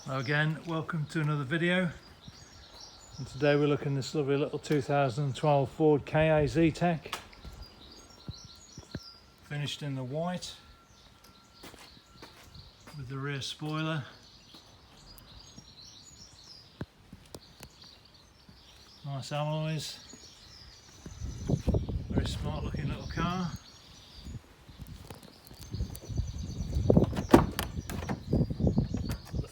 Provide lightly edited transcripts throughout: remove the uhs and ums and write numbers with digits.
Hello again, welcome to another video. And today we're looking at this lovely little 2012 Ford Ka Zetec, finished in the white with the rear spoiler. Nice alloys, very smart looking little car.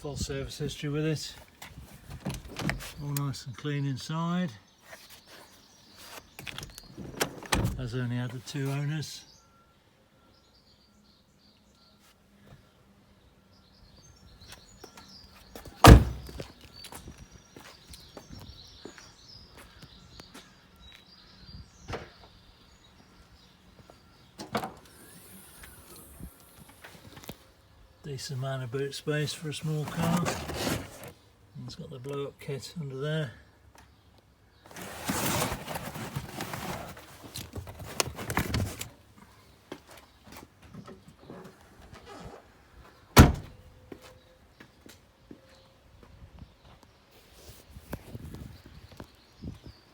Full service history with it, all nice and clean inside, has only had the two owners. Decent amount of boot space for a small car. And it's got the blow up kit under there.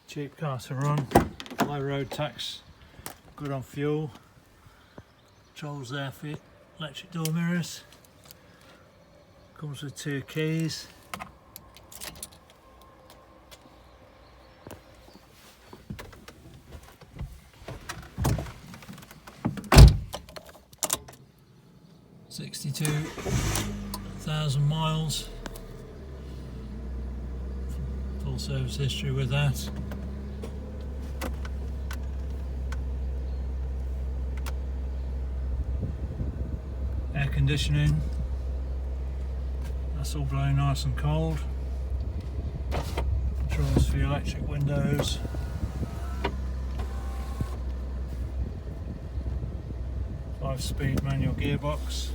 Cheap car to run, low road tax, good on fuel, controls there for your electric door mirrors. Comes with two keys. $62,000 miles. Full service history with that. Air conditioning. That's all blowing nice and cold. Controls for your electric windows. Five-speed manual gearbox.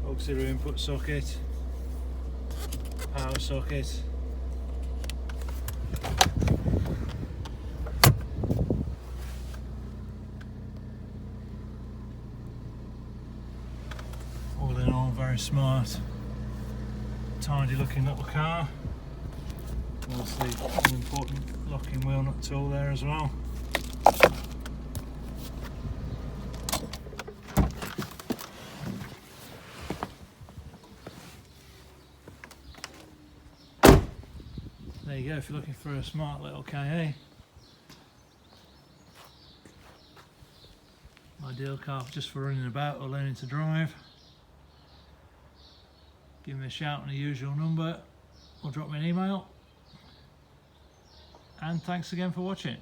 Auxiliary input socket. Power socket. All in all, very smart. Tidy looking little car. Obviously an important locking wheel nut tool there as well. There you go, if you're looking for a smart little Ka. Ideal car just for running about or learning to drive. Give me a shout on the usual number or drop me an email. And thanks again for watching.